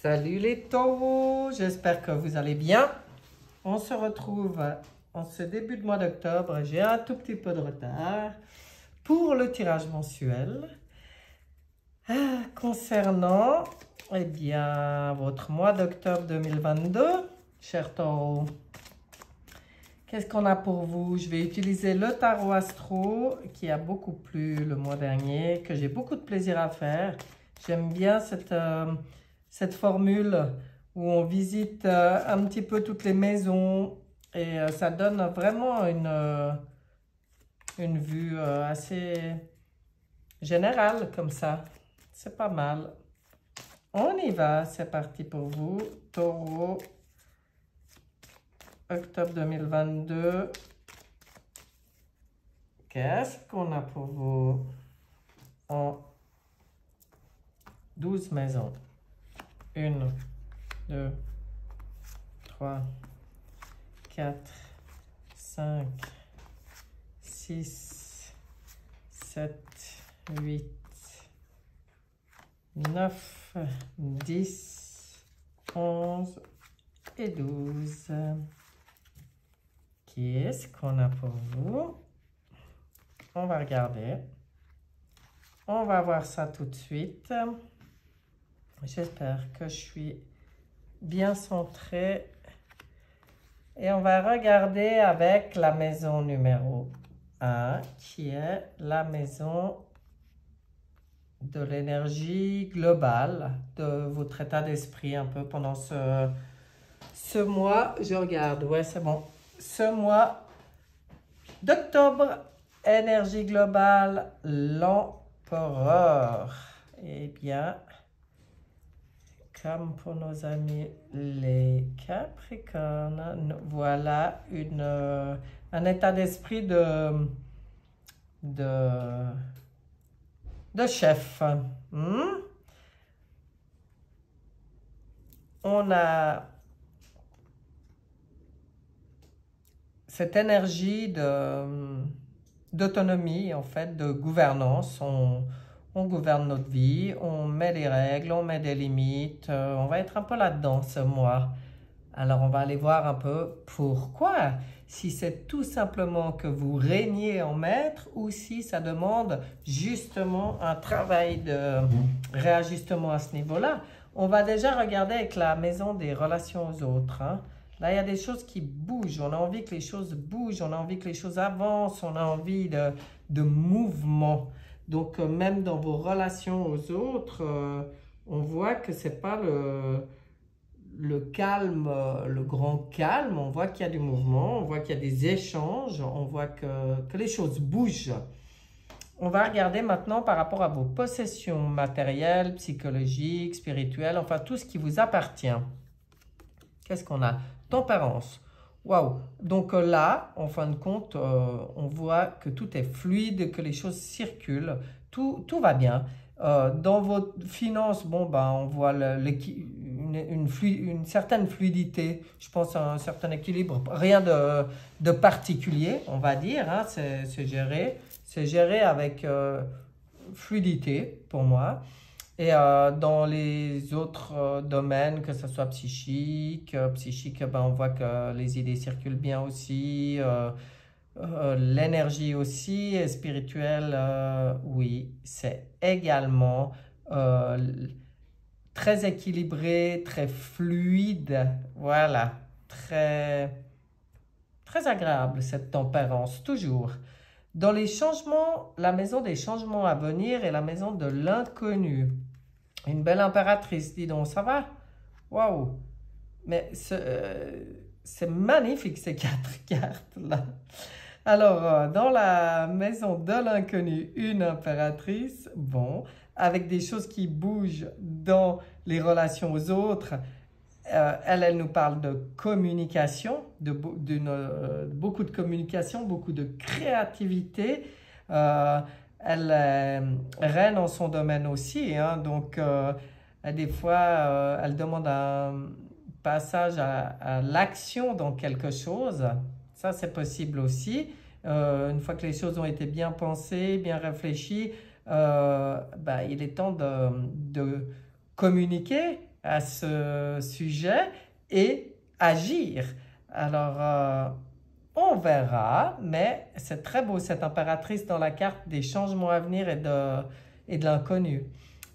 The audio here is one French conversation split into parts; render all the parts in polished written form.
Salut les taureaux, j'espère que vous allez bien. On se retrouve en ce début de mois d'octobre. J'ai un tout petit peu de retard pour le tirage mensuel. Concernant votre mois d'octobre 2022, chers taureaux, qu'est-ce qu'on a pour vous? Je vais utiliser le tarot astro qui a beaucoup plu le mois dernier, que j'ai beaucoup de plaisir à faire. J'aime bien cette formule où on visite un petit peu toutes les maisons et ça donne vraiment une vue assez générale comme ça. C'est pas mal. On y va, c'est parti pour vous, taureau, octobre 2022. Qu'est-ce qu'on a pour vous en 12 maisons? 1, 2, 3, 4, 5, 6, 7, 8, 9, 10, 11 et 12. Qu'est-ce qu'on a pour vous? On va regarder. On va voir ça tout de suite. J'espère que je suis bien centrée. Et on va regarder avec la maison numéro 1, qui est la maison de l'énergie globale, de votre état d'esprit un peu pendant ce mois. Je regarde, ouais, c'est bon. Ce mois d'octobre, énergie globale, l'empereur. Eh bien, comme pour nos amis les Capricornes, voilà un état d'esprit de chef. On a cette énergie d'autonomie, en fait, de gouvernance. On gouverne notre vie, on met des règles, on met des limites. On va être un peu là-dedans ce mois. Alors, on va aller voir un peu pourquoi. Si c'est tout simplement que vous régnez en maître ou si ça demande justement un travail de réajustement à ce niveau-là. On va déjà regarder avec la maison des relations aux autres. Là, il y a des choses qui bougent. On a envie que les choses bougent. On a envie que les choses avancent. On a envie de mouvement. Donc, même dans vos relations aux autres, on voit que ce n'est pas le calme, le grand calme. On voit qu'il y a du mouvement. On voit qu'il y a des échanges. On voit que les choses bougent. On va regarder maintenant par rapport à vos possessions matérielles, psychologiques, spirituelles, enfin tout ce qui vous appartient. Qu'est-ce qu'on a? Tempérance. Waouh! Donc là, en fin de compte, on voit que tout est fluide, que les choses circulent, tout va bien. Dans vos finances, bon, ben, on voit une certaine fluidité, je pense à un certain équilibre, rien de particulier, on va dire, c'est géré avec fluidité pour moi. Et dans les autres domaines, que ce soit psychique, ben, on voit que les idées circulent bien aussi, l'énergie aussi, et spirituelle, oui, c'est également très équilibré, très fluide, voilà, très agréable cette tempérance, toujours. Dans les changements, la maison des changements à venir est la maison de l'inconnu. Une belle impératrice, dis donc, ça va? Waouh! Mais c'est magnifique ces 4 cartes-là. Alors, dans la maison de l'inconnu, une impératrice, bon, avec des choses qui bougent dans les relations aux autres. Elle nous parle de communication, beaucoup de communication, beaucoup de créativité. Elle est reine en son domaine aussi, donc des fois, elle demande un passage à l'action dans quelque chose. Ça, c'est possible aussi. Une fois que les choses ont été bien pensées, bien réfléchies, il est temps de communiquer à ce sujet et agir. Alors, on verra, mais c'est très beau cette impératrice dans la carte des changements à venir et de l'inconnu.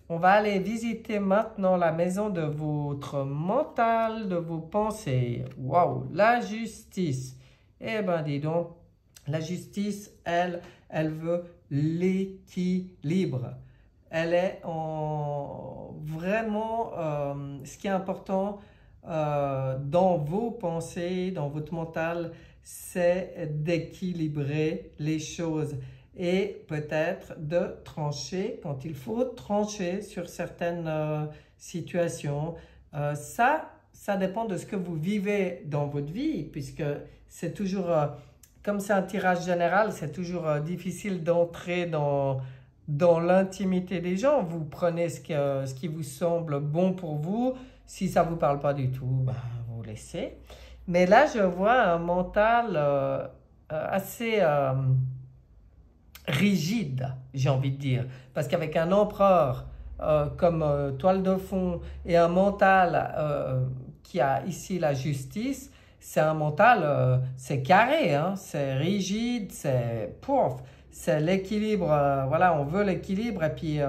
On va aller visiter maintenant la maison de votre mental, de vos pensées. Waouh, la justice. Eh ben dis donc, la justice, elle veut l'équilibre. Elle est vraiment ce qui est important dans vos pensées, dans votre mental, c'est d'équilibrer les choses et peut-être de trancher quand il faut trancher sur certaines situations. Ça dépend de ce que vous vivez dans votre vie, puisque c'est toujours, comme c'est un tirage général, c'est toujours difficile d'entrer dans l'intimité des gens. Vous prenez ce qui vous semble bon pour vous. Si ça ne vous parle pas du tout, ben, vous laissez. Mais là, je vois un mental assez rigide, j'ai envie de dire. Parce qu'avec un empereur comme toile de fond et un mental qui a ici la justice, c'est un mental, c'est carré, hein, c'est rigide, c'est pouf, c'est l'équilibre. Voilà, on veut l'équilibre et puis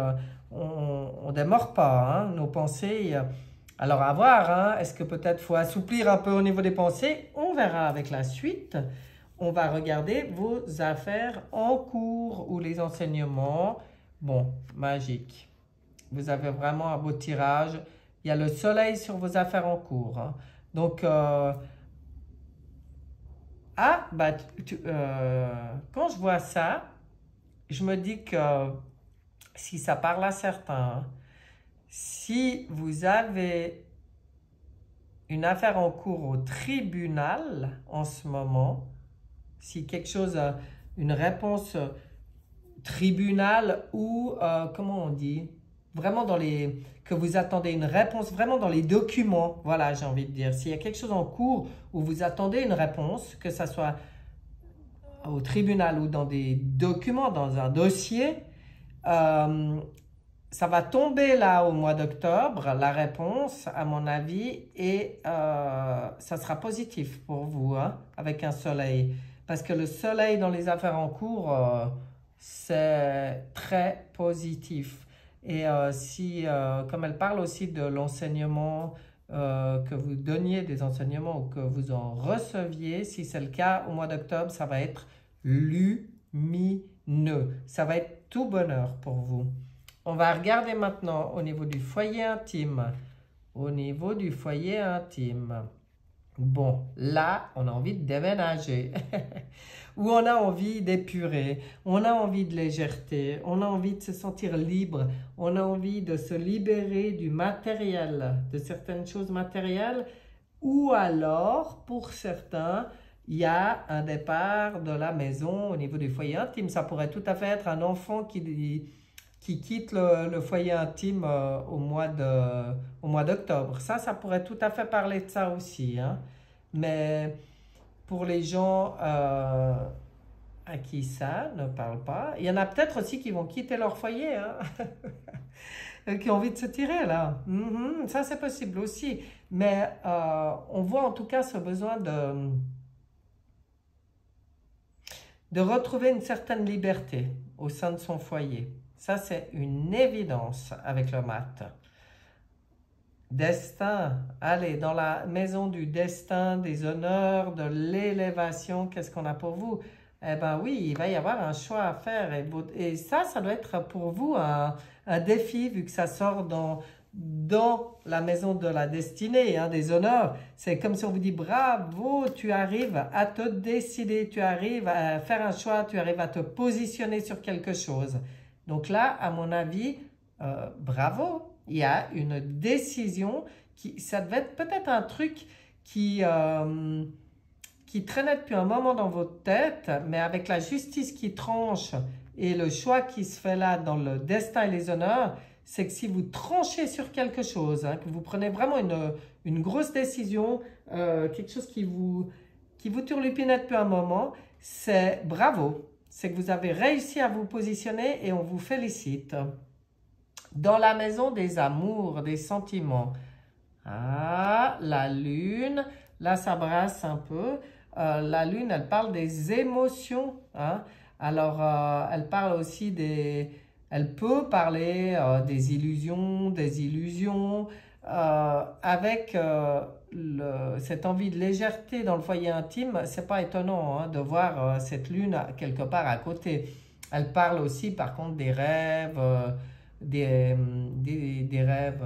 on ne démord pas hein, nos pensées. Alors à voir, hein, est-ce que peut-être faut assouplir un peu au niveau des pensées? On verra avec la suite. On va regarder vos affaires en cours ou les enseignements. Bon, magique. Vous avez vraiment un beau tirage. Il y a le soleil sur vos affaires en cours. Hein. Donc, quand je vois ça, je me dis que si ça parle à certains, si vous avez une affaire en cours au tribunal en ce moment, si quelque chose, une réponse tribunal ou, comment on dit, vraiment que vous attendez une réponse, vraiment dans les documents, voilà, j'ai envie de dire. S'il y a quelque chose en cours où vous attendez une réponse, que ce soit au tribunal ou dans des documents, dans un dossier, ça va tomber là au mois d'octobre, la réponse, à mon avis, et ça sera positif pour vous, hein, avec un soleil. Parce que le soleil dans les affaires en cours, c'est très positif. Et comme elle parle aussi de l'enseignement, que vous donniez des enseignements ou que vous en receviez, si c'est le cas, au mois d'octobre, ça va être lumineux. Ça va être tout bonheur pour vous. On va regarder maintenant au niveau du foyer intime. Au niveau du foyer intime. Bon, là, on a envie de déménager. Ou on a envie d'épurer. On a envie de légèreté. On a envie de se sentir libre. On a envie de se libérer du matériel, de certaines choses matérielles. Ou alors, pour certains, il y a un départ de la maison au niveau du foyer intime. Ça pourrait tout à fait être un enfant qui quitte le foyer intime au mois d'octobre. Ça pourrait tout à fait parler de ça aussi. Hein. Mais pour les gens à qui ça ne parle pas, il y en a peut-être aussi qui vont quitter leur foyer, hein, qui ont envie de se tirer là. Ça, c'est possible aussi. Mais on voit en tout cas ce besoin de retrouver une certaine liberté au sein de son foyer. Ça, c'est une évidence avec le mat. Destin, allez, dans la maison du destin, des honneurs, de l'élévation, qu'est-ce qu'on a pour vous? Eh bien oui, il va y avoir un choix à faire. Et ça doit être pour vous un défi, vu que ça sort dans la maison de la destinée, hein, des honneurs. C'est comme si on vous dit, bravo, tu arrives à te décider, tu arrives à faire un choix, tu arrives à te positionner sur quelque chose. Donc là, à mon avis, bravo, il y a une décision, ça devait être peut-être un truc qui traînait depuis un moment dans votre tête, mais avec la justice qui tranche et le choix qui se fait là dans le destin et les honneurs, c'est que si vous tranchez sur quelque chose, hein, que vous prenez vraiment une grosse décision, quelque chose qui vous turlupine depuis un moment, c'est bravo. C'est que vous avez réussi à vous positionner et on vous félicite. Dans la maison des amours, des sentiments, Ah, la lune, là ça brasse un peu. La lune, elle parle des émotions, hein. Alors, elle parle aussi des... Elle peut parler des illusions, avec cette envie de légèreté dans le foyer intime. C'est pas étonnant hein, de voir cette lune quelque part à côté. Elle parle aussi, par contre, des rêves, des rêves.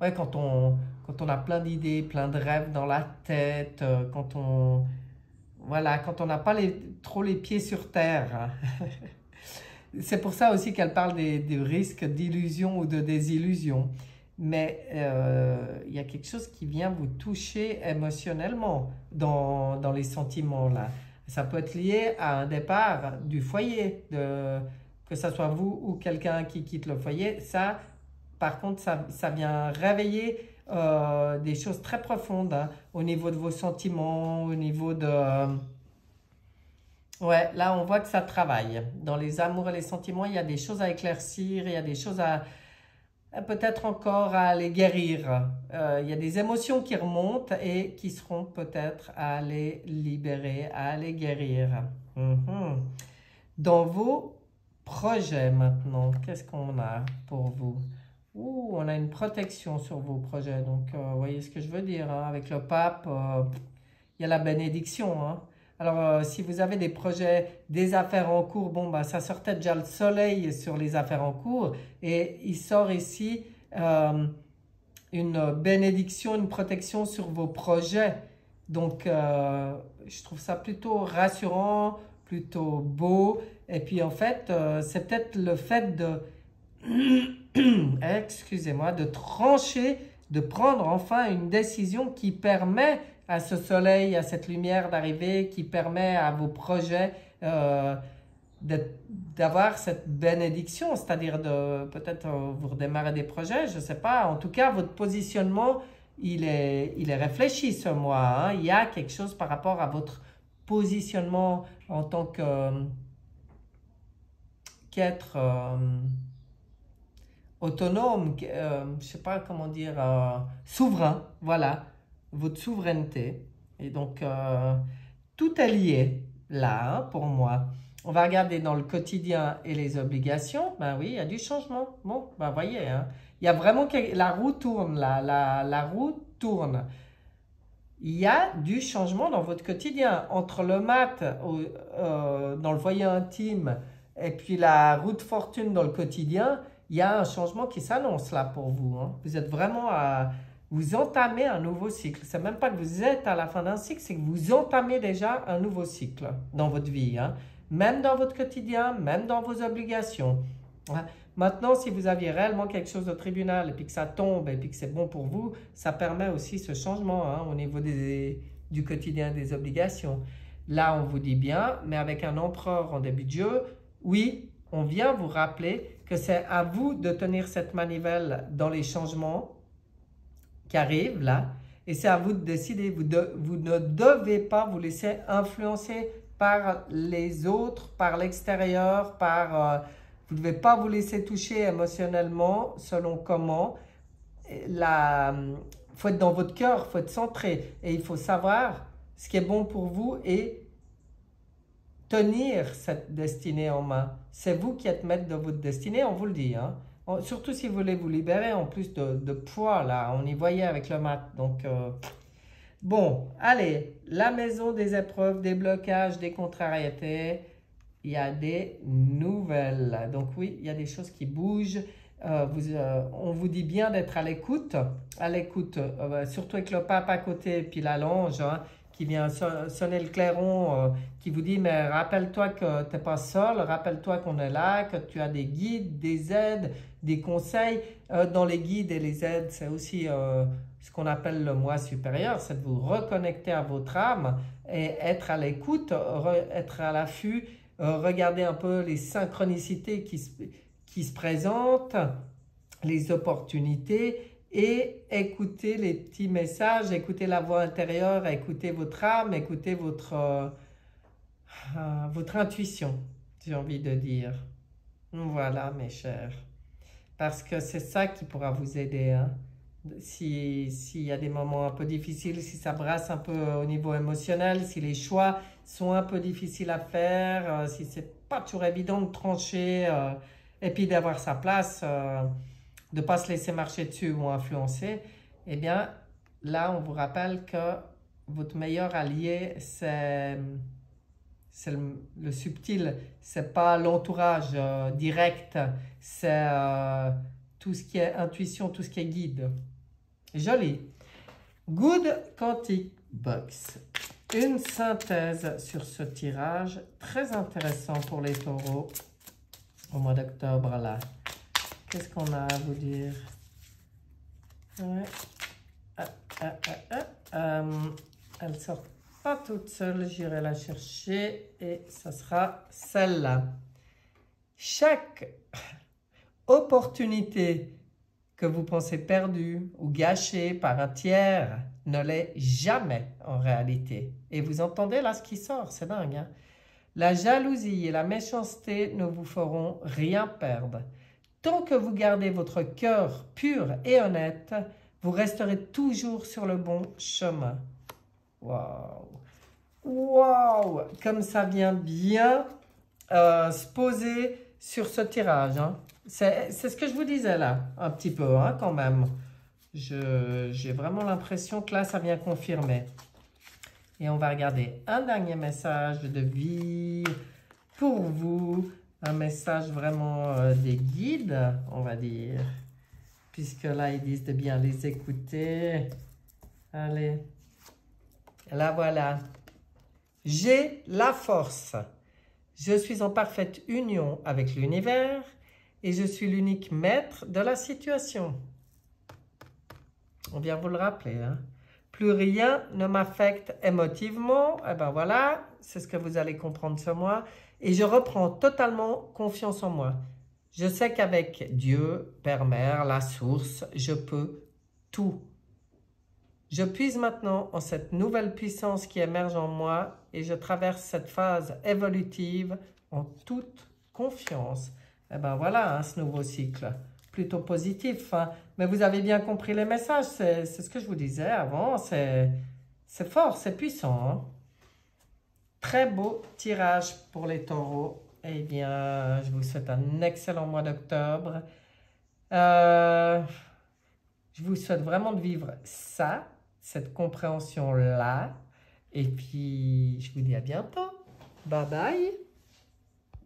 Ouais, quand on a plein d'idées, plein de rêves dans la tête, voilà, quand on n'a pas trop les pieds sur terre. Hein. C'est pour ça aussi qu'elle parle des risques d'illusion ou de désillusion. Mais il y a quelque chose qui vient vous toucher émotionnellement dans les sentiments là. Ça peut être lié à un départ du foyer, que ce soit vous ou quelqu'un qui quitte le foyer. Ça, par contre, ça vient réveiller des choses très profondes hein, au niveau de vos sentiments, au niveau de... ouais, là on voit que ça travaille. Dans les amours et les sentiments, il y a des choses à éclaircir, il y a des choses peut-être encore à les guérir. Il y a des émotions qui remontent et qui seront peut-être à les libérer, à les guérir. Mhm. Dans vos projets maintenant, qu'est-ce qu'on a pour vous? Ouh, on a une protection sur vos projets. Donc, vous voyez ce que je veux dire hein, avec le pape, il y a la bénédiction. Hein. Alors, si vous avez des projets, des affaires en cours, bon, bah, ça sortait déjà le soleil sur les affaires en cours. Et il sort ici une bénédiction, une protection sur vos projets. Donc, je trouve ça plutôt rassurant, plutôt beau. Et puis, en fait, c'est peut-être le fait de... excusez-moi, de trancher, de prendre enfin une décision qui permet à ce soleil, à cette lumière d'arriver, qui permet à vos projets d'avoir cette bénédiction, c'est-à-dire de peut-être vous redémarrer des projets, je ne sais pas. En tout cas, votre positionnement, il est réfléchi ce mois. Hein. Il y a quelque chose par rapport à votre positionnement en tant qu'être... autonome, je ne sais pas comment dire, souverain, voilà, votre souveraineté. Et donc, tout est lié là, hein, pour moi. On va regarder dans le quotidien et les obligations. Ben oui, il y a du changement. Bon, ben voyez, hein, il y a vraiment la roue tourne, là, la roue tourne. Il y a du changement dans votre quotidien. Entre le mat dans le foyer intime et puis la roue de fortune dans le quotidien, il y a un changement qui s'annonce là pour vous. Hein. Vous êtes vraiment à... Vous entamez un nouveau cycle. C'est même pas que vous êtes à la fin d'un cycle, c'est que vous entamez déjà un nouveau cycle dans votre vie. Hein. Même dans votre quotidien, même dans vos obligations. Hein. Maintenant, si vous aviez réellement quelque chose au tribunal et puis que ça tombe et puis que c'est bon pour vous, ça permet aussi ce changement hein, au niveau du quotidien des obligations. Là, on vous dit bien, mais avec un empereur en début de jeu, oui, on vient vous rappeler que c'est à vous de tenir cette manivelle dans les changements qui arrivent là. Et c'est à vous de décider. Vous ne devez pas vous laisser influencer par les autres, par l'extérieur, vous ne devez pas vous laisser toucher émotionnellement selon comment. Il faut être dans votre cœur, il faut être centré. Et il faut savoir ce qui est bon pour vous et tenir cette destinée en main. C'est vous qui êtes maître de votre destinée, on vous le dit. Hein. Surtout si vous voulez vous libérer en plus de poids, là. On y voyait avec le mat. Donc, bon, allez. La maison des épreuves, des blocages, des contrariétés. Il y a des nouvelles. Donc oui, il y a des choses qui bougent. On vous dit bien d'être à l'écoute. Surtout avec le pape à côté et puis la longe. Hein, qui vient sonner le clairon, qui vous dit, mais rappelle-toi que tu n'es pas seul, rappelle-toi qu'on est là, que tu as des guides, des aides, des conseils. Dans les guides et les aides, c'est aussi ce qu'on appelle le moi supérieur, c'est de vous reconnecter à votre âme et être à l'écoute, être à l'affût, regarder un peu les synchronicités qui se présentent, les opportunités, et écoutez les petits messages, écoutez la voix intérieure, écoutez votre âme, écoutez votre intuition, j'ai envie de dire. Voilà mes chers, parce que c'est ça qui pourra vous aider. Hein. s'il y a des moments un peu difficiles, si ça brasse un peu au niveau émotionnel, si les choix sont un peu difficiles à faire, si c'est pas toujours évident de trancher et puis d'avoir sa place, de ne pas se laisser marcher dessus ou influencer, eh bien là on vous rappelle que votre meilleur allié c'est le subtil, c'est pas l'entourage direct, c'est tout ce qui est intuition, tout ce qui est guide. Joli. Good Quantic Box. Une synthèse sur ce tirage très intéressant pour les taureaux au mois d'octobre là. Qu'est-ce qu'on a à vous dire? Ouais. Elle sort pas toute seule, j'irai la chercher et ça sera celle-là. Chaque opportunité que vous pensez perdue ou gâchée par un tiers ne l'est jamais en réalité. Et vous entendez là ce qui sort, c'est dingue, hein? La jalousie et la méchanceté ne vous feront rien perdre. Tant que vous gardez votre cœur pur et honnête, vous resterez toujours sur le bon chemin. Waouh! Waouh! Comme ça vient bien se poser sur ce tirage, hein. C'est ce que je vous disais là, un petit peu, hein, quand même. J'ai vraiment l'impression que là, ça vient confirmer. Et on va regarder un dernier message de vie pour vous. Un message vraiment des guides, on va dire. Puisque là, ils disent de bien les écouter. Allez. Là, voilà. J'ai la force. Je suis en parfaite union avec l'univers et je suis l'unique maître de la situation. On vient vous le rappeler, hein. Plus rien ne m'affecte émotivement. Eh ben voilà, c'est ce que vous allez comprendre ce mois. Et je reprends totalement confiance en moi. Je sais qu'avec Dieu, Père, Mère, la source, je peux tout. Je puise maintenant en cette nouvelle puissance qui émerge en moi et je traverse cette phase évolutive en toute confiance. Et ben voilà, hein, ce nouveau cycle. Plutôt positif, hein. Mais vous avez bien compris les messages, c'est ce que je vous disais avant, c'est fort, c'est puissant, hein. Très beau tirage pour les taureaux. Eh bien, je vous souhaite un excellent mois d'octobre. Je vous souhaite vraiment de vivre ça, cette compréhension-là. Et puis, je vous dis à bientôt. Bye bye.